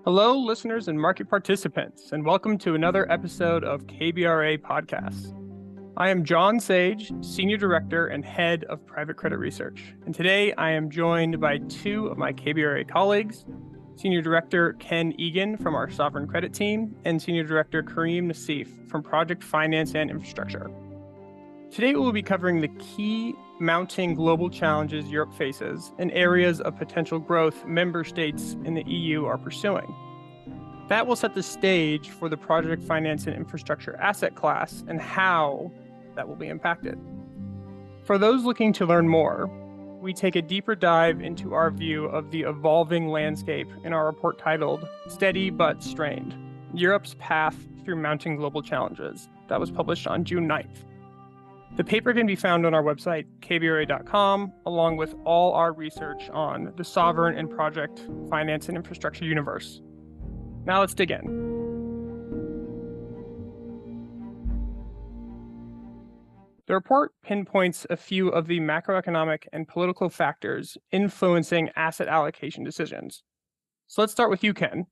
Hello, listeners and market participants, and welcome to another episode of KBRA Podcasts. I am John Sage, Senior Director and Head of Private Credit Research, and today I am joined by two of my KBRA colleagues, Senior Director Ken Egan from our Sovereign Credit team, and Senior Director Karim Nassif from Project Finance and Infrastructure. Today we will be covering the key mounting global challenges Europe faces and areas of potential growth member states in the EU are pursuing. That will set the stage for the project finance and infrastructure asset class and how that will be impacted. For those looking to learn more, we take a deeper dive into our view of the evolving landscape in our report titled Steady But Strained: Europe's Path Through Mounting Global Challenges, that was published on June 9th. The paper can be found on our website, kbra.com, along with all our research on the sovereign and project finance and infrastructure universe. Now let's dig in. The report pinpoints a few of the macroeconomic and political factors influencing asset allocation decisions. So let's start with you, Ken.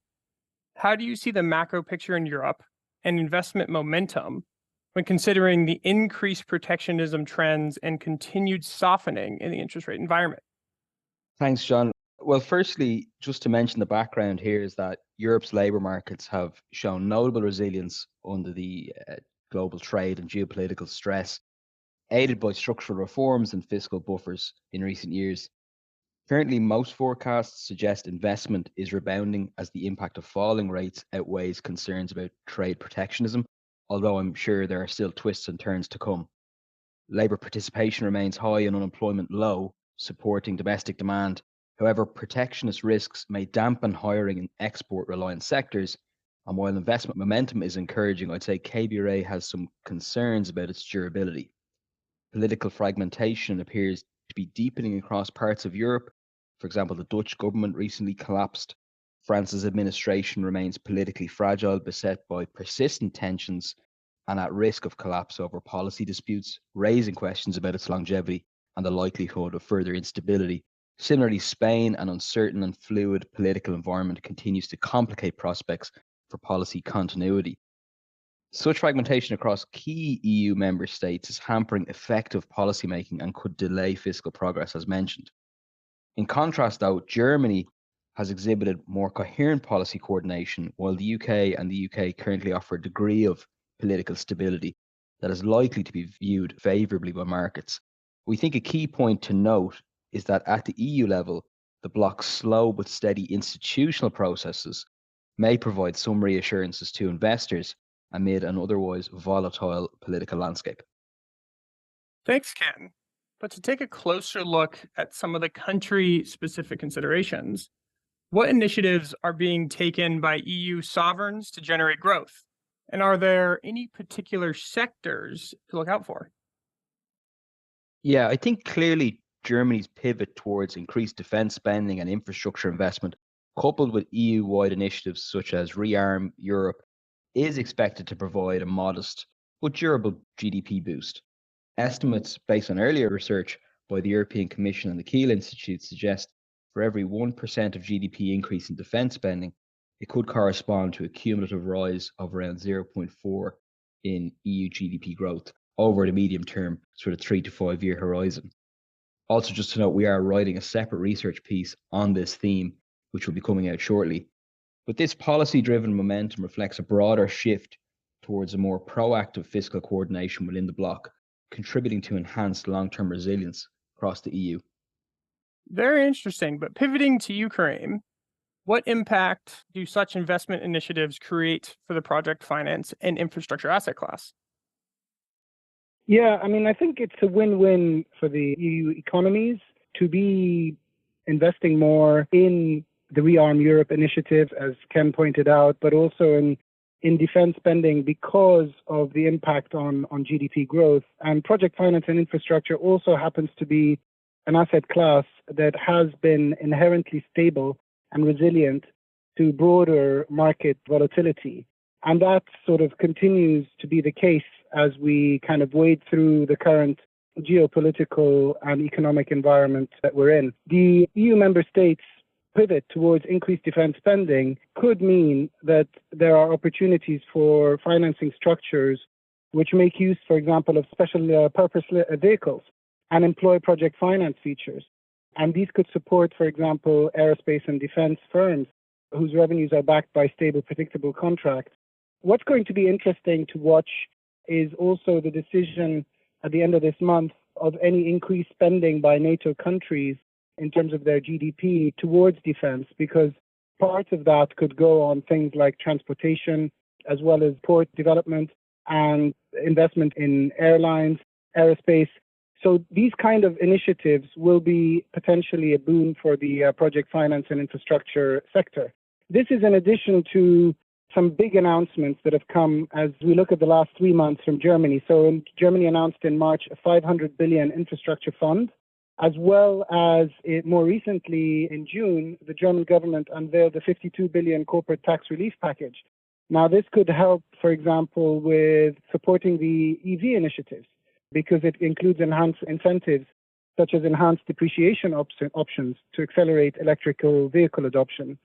How do you see the macro picture in Europe and investment momentum when considering the increased protectionism trends and continued softening in the interest rate environment? Thanks, John. Well, firstly, just to mention the background here is that Europe's labour markets have shown notable resilience under the global trade and geopolitical stress, aided by structural reforms and fiscal buffers in recent years. Currently, most forecasts suggest investment is rebounding as the impact of falling rates outweighs concerns about trade protectionism, although I'm sure there are still twists and turns to come. Labour participation remains high and unemployment low, supporting domestic demand. However, protectionist risks may dampen hiring in export-reliant sectors, and while investment momentum is encouraging, I'd say KBRA has some concerns about its durability. Political fragmentation appears to be deepening across parts of Europe. For example, the Dutch government recently collapsed. France's administration remains politically fragile, beset by persistent tensions and at risk of collapse over policy disputes, raising questions about its longevity and the likelihood of further instability. Similarly, Spain, an uncertain and fluid political environment, continues to complicate prospects for policy continuity. Such fragmentation across key EU member states is hampering effective policymaking and could delay fiscal progress, as mentioned. In contrast, though, Germany has exhibited more coherent policy coordination, while the UK and the UK currently offer a degree of political stability that is likely to be viewed favourably by markets. We think a key point to note is that at the EU level, the bloc's slow but steady institutional processes may provide some reassurances to investors amid an otherwise volatile political landscape. Thanks, Ken. But to take a closer look at some of the country-specific considerations, what initiatives are being taken by EU sovereigns to generate growth? And are there any particular sectors to look out for? Yeah, I think clearly Germany's pivot towards increased defence spending and infrastructure investment, coupled with EU-wide initiatives such as Rearm Europe, is expected to provide a modest but durable GDP boost. Estimates based on earlier research by the European Commission and the Kiel Institute suggest for every 1% of GDP increase in defence spending, it could correspond to a cumulative rise of around 0.4 in EU GDP growth over the medium term, sort of 3 to 5 year horizon. Also, just to note, we are writing a separate research piece on this theme, which will be coming out shortly. But this policy-driven momentum reflects a broader shift towards a more proactive fiscal coordination within the bloc, contributing to enhanced long-term resilience across the EU. Very interesting, but pivoting to you, Karim, what impact do such investment initiatives create for the project finance and infrastructure asset class? Yeah, I think it's a win-win for the EU economies to be investing more in the Rearm Europe initiative, as Ken pointed out, but also in defense spending because of the impact on GDP growth. And project finance and infrastructure also happens to be an asset class that has been inherently stable and resilient to broader market volatility. And that sort of continues to be the case as we kind of wade through the current geopolitical and economic environment that we're in. The EU member states pivot towards increased defense spending could mean that there are opportunities for financing structures which make use, for example, of special purpose vehicles and employ project finance features. And these could support, for example, aerospace and defense firms whose revenues are backed by stable, predictable contracts. What's going to be interesting to watch is also the decision at the end of this month of any increased spending by NATO countries in terms of their GDP towards defense, because parts of that could go on things like transportation, as well as port development and investment in airlines, aerospace. So these kind of initiatives will be potentially a boon for the project finance and infrastructure sector. This is in addition to some big announcements that have come as we look at the last 3 months from Germany. So Germany announced in March a 500 billion infrastructure fund, as well as more recently in June, the German government unveiled a 52 billion corporate tax relief package. Now, this could help, for example, with supporting the EV initiatives, because it includes enhanced incentives, such as enhanced depreciation options to accelerate electrical vehicle adoption.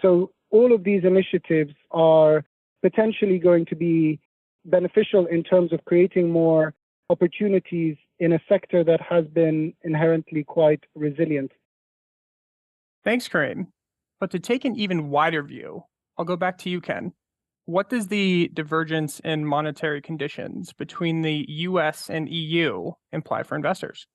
So all of these initiatives are potentially going to be beneficial in terms of creating more opportunities in a sector that has been inherently quite resilient. Thanks, Karim. But to take an even wider view, I'll go back to you, Ken. What does the divergence in monetary conditions between the US and EU imply for investors?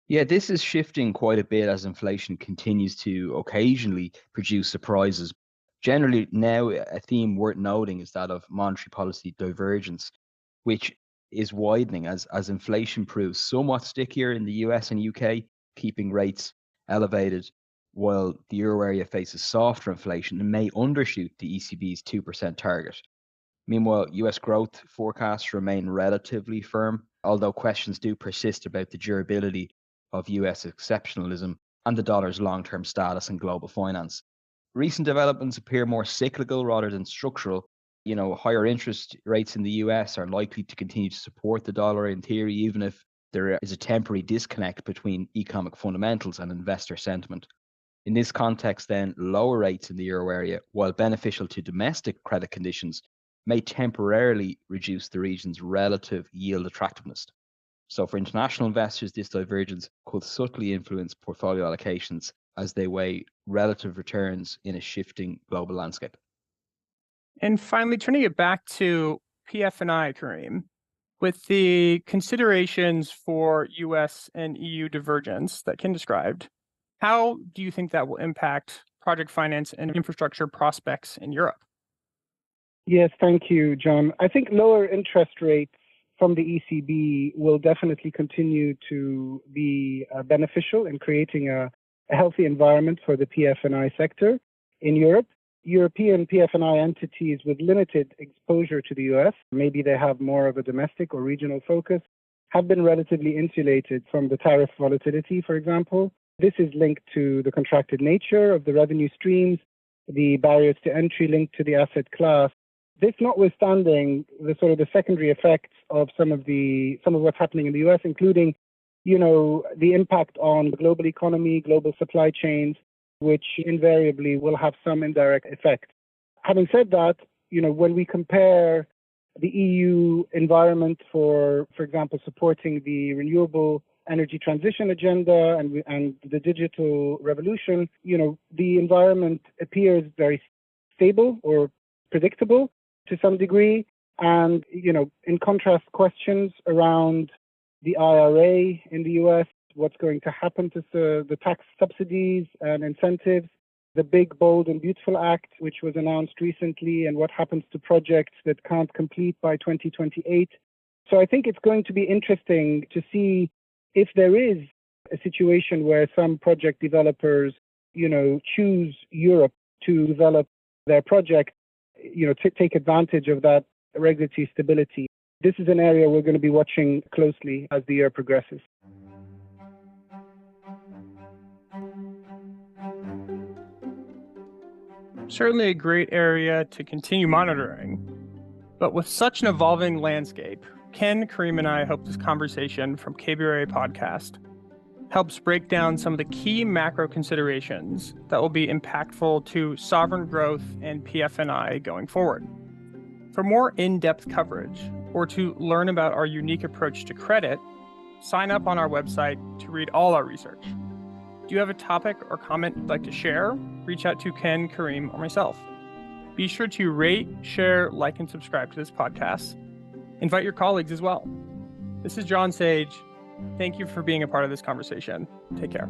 Yeah, this is shifting quite a bit as inflation continues to occasionally produce surprises. Generally, now a theme worth noting is that of monetary policy divergence, which is widening as inflation proves somewhat stickier in the US and UK, keeping rates elevated, while the euro area faces softer inflation and may undershoot the ECB's 2% target. Meanwhile, US growth forecasts remain relatively firm, although questions do persist about the durability of US exceptionalism and the dollar's long-term status in global finance. Recent developments appear more cyclical rather than structural. Higher interest rates in the US are likely to continue to support the dollar in theory, even if there is a temporary disconnect between economic fundamentals and investor sentiment. In this context, then, lower rates in the euro area, while beneficial to domestic credit conditions, may temporarily reduce the region's relative yield attractiveness. So for international investors, this divergence could subtly influence portfolio allocations as they weigh relative returns in a shifting global landscape. And finally, turning it back to PF&I, Karim, with the considerations for US and EU divergence that Ken described, how do you think that will impact project finance and infrastructure prospects in Europe? Yes, thank you, John. I think lower interest rates from the ECB will definitely continue to be beneficial in creating a healthy environment for the PF&I sector in Europe. European PF&I entities with limited exposure to the US, maybe they have more of a domestic or regional focus, have been relatively insulated from the tariff volatility, for example. This is linked to the contracted nature of the revenue streams, the barriers to entry linked to the asset class. This notwithstanding the sort of the secondary effects of some of what's happening in the US, including, the impact on the global economy, global supply chains, which invariably will have some indirect effect. Having said that, when we compare the EU environment for example, supporting the renewable energy transition agenda and the digital revolution, the environment appears very stable or predictable to some degree. And, in contrast, questions around the IRA in the US, what's going to happen to the tax subsidies and incentives, the Big, Bold and Beautiful Act, which was announced recently, and what happens to projects that can't complete by 2028. So I think it's going to be interesting to see if there is a situation where some project developers, choose Europe to develop their project, to take advantage of that regulatory stability. This is an area we're going to be watching closely as the year progresses. Certainly a great area to continue monitoring. But with such an evolving landscape, Ken, Karim, and I hope this conversation from KBRA Podcast helps break down some of the key macro considerations that will be impactful to sovereign growth and PF&I going forward. For more in-depth coverage or to learn about our unique approach to credit, sign up on our website to read all our research. Do you have a topic or comment you'd like to share? Reach out to Ken, Karim, or myself. Be sure to rate, share, like, and subscribe to this podcast. Invite your colleagues as well. This is John Sage. Thank you for being a part of this conversation. Take care.